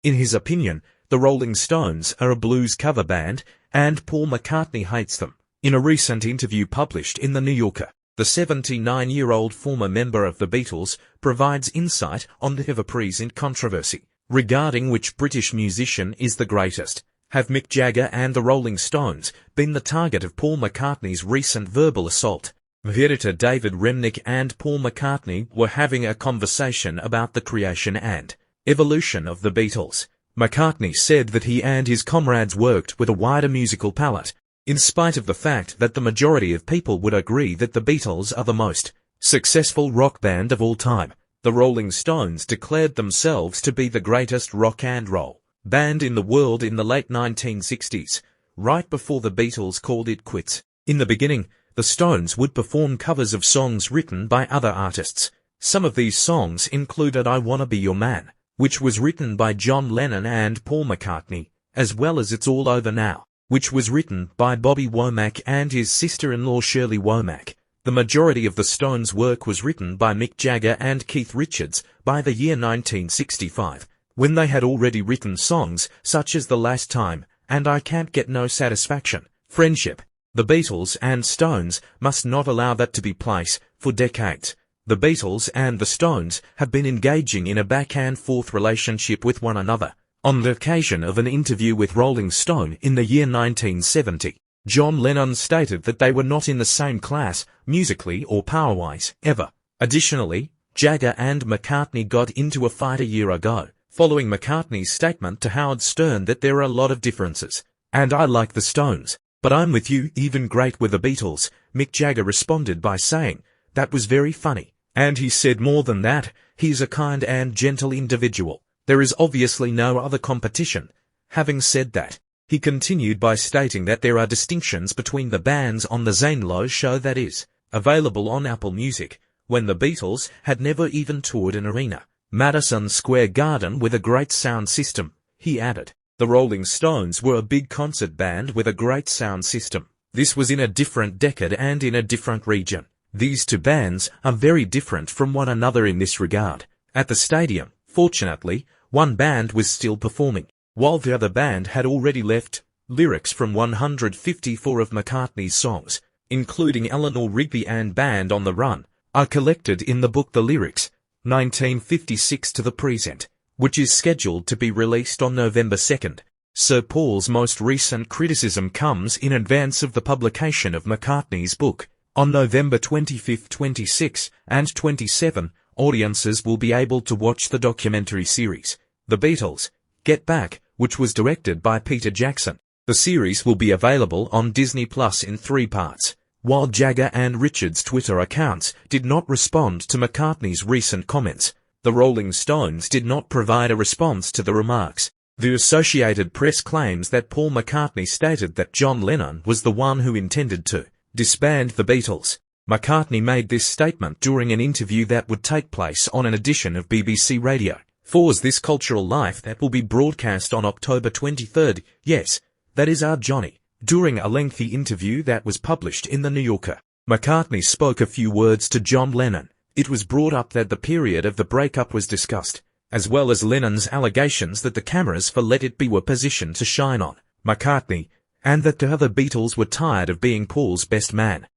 In his opinion, the Rolling Stones are a blues cover band, and Paul McCartney hates them. In a recent interview published in The New Yorker, the 79-year-old former member of the Beatles provides insight on the ever-present controversy regarding which British musician is the greatest. Have Mick Jagger and the Rolling Stones been the target of Paul McCartney's recent verbal assault? The editor David Remnick and Paul McCartney were having a conversation about the creation and evolution of the Beatles. McCartney said that he and his comrades worked with a wider musical palette, in spite of the fact that the majority of people would agree that the Beatles are the most successful rock band of all time. The Rolling Stones declared themselves to be the greatest rock and roll band in the world in the late 1960s, right before the Beatles called it quits. In the beginning, the Stones would perform covers of songs written by other artists. Some of these songs included I Wanna Be Your Man, which was written by John Lennon and Paul McCartney, as well as It's All Over Now, which was written by Bobby Womack and his sister-in-law Shirley Womack. The majority of the Stones' work was written by Mick Jagger and Keith Richards by the year 1965, when they had already written songs such as The Last Time and I Can't Get No Satisfaction. Friendship. The Beatles and Stones must not allow that to be place. For decades, the Beatles and the Stones have been engaging in a back-and-forth relationship with one another. On the occasion of an interview with Rolling Stone in the year 1970, John Lennon stated that they were not in the same class, musically or power-wise, ever. Additionally, Jagger and McCartney got into a fight a year ago, following McCartney's statement to Howard Stern that there are a lot of differences. And I like the Stones, but I'm with you, even great with the Beatles. Mick Jagger responded by saying, that was very funny. And he said more than that, he's a kind and gentle individual. There is obviously no other competition. Having said that, he continued by stating that there are distinctions between the bands on the Zane Lowe show that is available on Apple Music, when the Beatles had never even toured an arena, Madison Square Garden with a great sound system. He added, the Rolling Stones were a big concert band with a great sound system. This was in a different decade and in a different region. These two bands are very different from one another in this regard. At the stadium, fortunately, one band was still performing, while the other band had already left. Lyrics from 154 of McCartney's songs, including Eleanor Rigby and Band on the Run, are collected in the book The Lyrics, 1956 to the Present, which is scheduled to be released on November 2nd. Sir Paul's most recent criticism comes in advance of the publication of McCartney's book. On November 25, 26, and 27, audiences will be able to watch the documentary series, The Beatles, Get Back, which was directed by Peter Jackson. The series will be available on Disney Plus in 3 parts. While Jagger and Richards' Twitter accounts did not respond to McCartney's recent comments, the Rolling Stones did not provide a response to the remarks. The Associated Press claims that Paul McCartney stated that John Lennon was the one who intended to disband the Beatles. McCartney made this statement during an interview that would take place on an edition of BBC Radio 4's This Cultural Life that will be broadcast on October 23rd. Yes, that is our Johnny. During a lengthy interview that was published in The New Yorker, McCartney spoke a few words to John Lennon. It was brought up that the period of the breakup was discussed, as well as Lennon's allegations that the cameras for Let It Be were positioned to shine on McCartney, and that the other Beatles were tired of being Paul's best man.